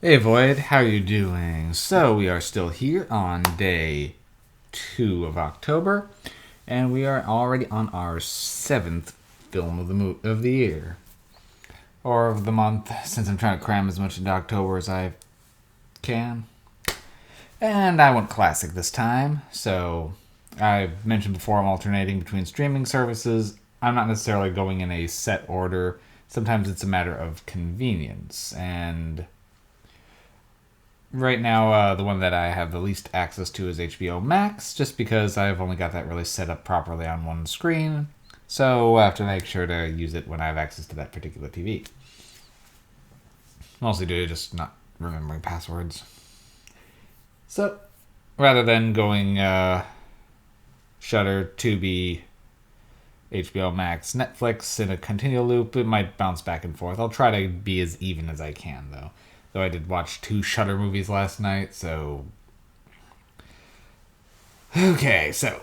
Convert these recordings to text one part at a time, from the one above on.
Hey Void, how you doing? So we are still here on day 2 of October, and we are already on our 7th film of the year. Or of the month, since I'm trying to cram as much into October as I can. And I went classic this time, so I've mentioned before I'm alternating between streaming services. I'm not necessarily going in a set order. Sometimes it's a matter of convenience, and right now, the one that I have the least access to is HBO Max, just because I've only got that really set up properly on one screen. So I have to make sure to use it when I have access to that particular TV. Mostly due to just not remembering passwords. So rather than going Shutter, Tubi, HBO Max, Netflix in a continual loop, it might bounce back and forth. I'll try to be as even as I can, though. Though I did watch 2 Shutter movies last night, so. Okay, so.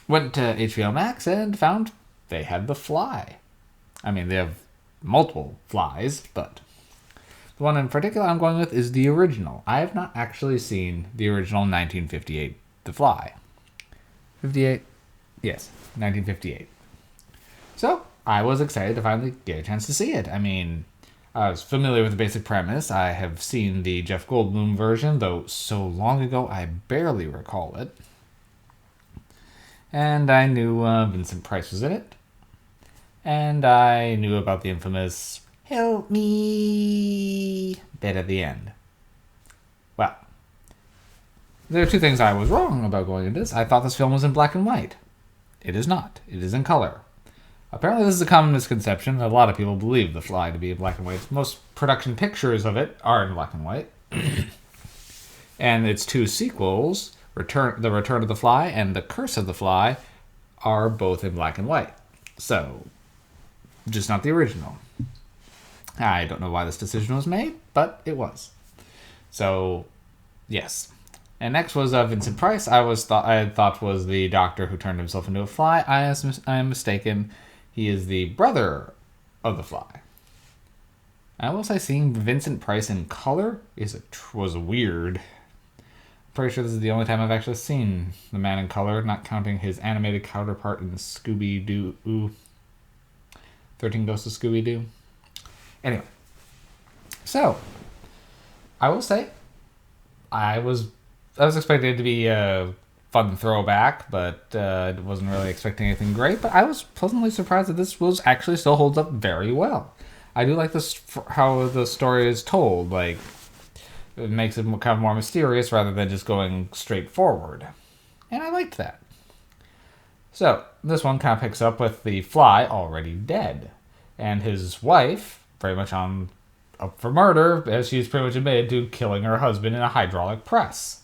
Went to HBO Max and found they had The Fly. I mean, they have multiple flies, but. The one in particular I'm going with is the original. I have not actually seen the original 1958 The Fly. 58? Yes, 1958. So, I was excited to finally get a chance to see it. I mean, I was familiar with the basic premise. I have seen the Jeff Goldblum version, though so long ago I barely recall it. And I knew Vincent Price was in it. And I knew about the infamous "Help me" bit at the end. Well, there are 2 things I was wrong about going into this. I thought this film was in black and white. It is not. It is in color. Apparently, this is a common misconception. A lot of people believe The Fly to be in black and white. Most production pictures of it are in black and white. And its 2 sequels, The Return of the Fly and The Curse of the Fly, are both in black and white. So, just not the original. I don't know why this decision was made, but it was. So, yes. And next was Vincent Price. I thought was the doctor who turned himself into a fly. I am mistaken. He is the brother of the Fly. I will say seeing Vincent Price in color was weird. I'm pretty sure this is the only time I've actually seen the man in color, not counting his animated counterpart in Scooby-Doo. 13 Ghosts of Scooby-Doo. Anyway. So, I will say, I was expecting it to be a fun throwback, but I wasn't really expecting anything great. But I was pleasantly surprised that this actually still holds up very well. I do like this how the story is told. Like, it makes it kind of more mysterious rather than just going straight forward, and I liked that. So this one kind of picks up with the Fly already dead, and his wife very much up for murder, as she's pretty much admitted to killing her husband in a hydraulic press.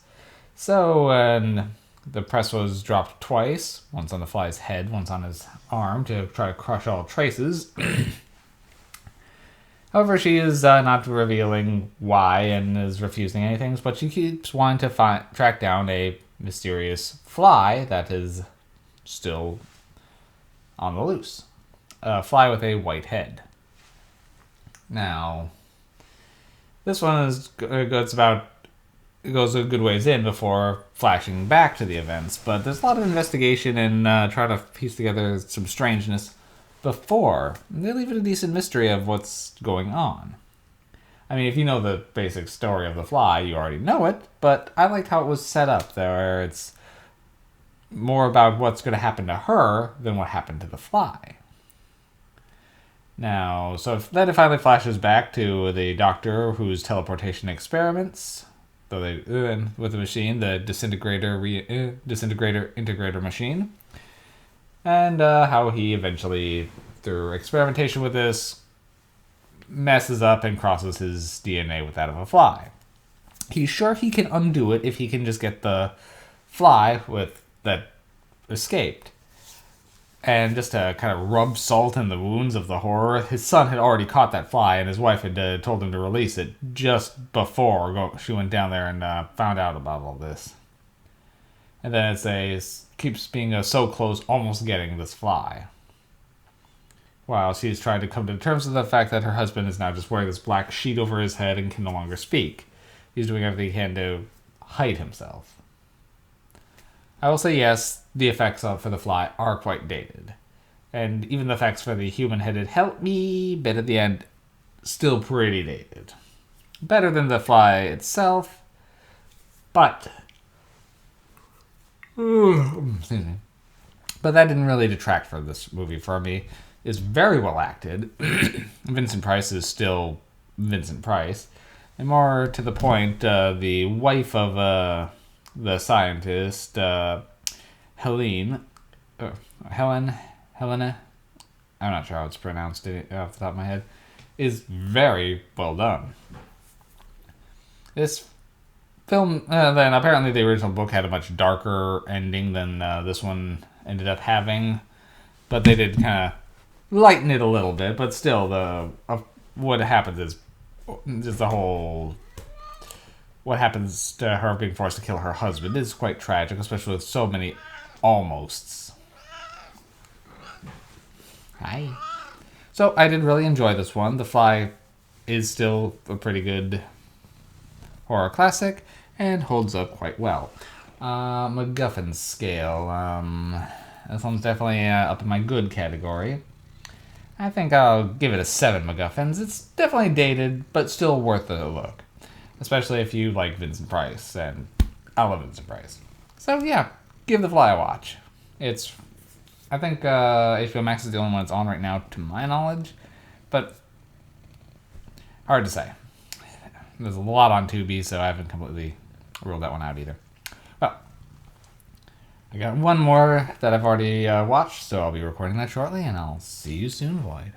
So, the press was dropped twice, once on the Fly's head, once on his arm, to try to crush all traces. However, she is not revealing why and is refusing anything, but she keeps wanting to track down a mysterious fly that is still on the loose. A fly with a white head. Now, this one goes a good ways in before flashing back to the events, but there's a lot of investigation and trying to piece together some strangeness before. They leave it a decent mystery of what's going on. I mean, if you know the basic story of the Fly, you already know it, but I liked how it was set up there, where it's more about what's going to happen to her than what happened to the Fly. Now, so then it finally flashes back to the doctor whose teleportation experiments, though with the machine, the disintegrator integrator machine, and how he eventually, through experimentation with this, messes up and crosses his DNA with that of a fly. He's sure he can undo it if he can just get the fly that escaped. And just to kind of rub salt in the wounds of the horror, his son had already caught that fly, and his wife had told him to release it just before she went down there and found out about all this. And then it keeps being so close, almost getting this fly. while she's trying to come to terms with the fact that her husband is now just wearing this black sheet over his head and can no longer speak. He's doing everything he can to hide himself. I will say yes, the effects for the fly are quite dated. And even the effects for the human-headed help me bit at the end, still pretty dated. Better than the fly itself, but but that didn't really detract from this movie for me. It's very well acted. Vincent Price is still Vincent Price. And more to the point, the wife of the scientist, Helena, I'm not sure how it's pronounced off the top of my head, is very well done. This film, then apparently the original book had a much darker ending than this one ended up having, but they did kind of lighten it a little bit. But still, what happens is just the whole what happens to her being forced to kill her husband is quite tragic, especially with so many almosts. Hi. So I did really enjoy this one. The Fly is still a pretty good horror classic and holds up quite well. MacGuffin scale. This one's definitely up in my good category. I think I'll give it a 7 MacGuffins. It's definitely dated, but still worth a look. Especially if you like Vincent Price, and I love Vincent Price. So yeah, give The Fly a watch. I think HBO Max is the only one it's on right now, to my knowledge. But hard to say. There's a lot on Tubi, so I haven't completely ruled that one out either. Well, I got one more that I've already watched, so I'll be recording that shortly, and I'll see you soon, Void.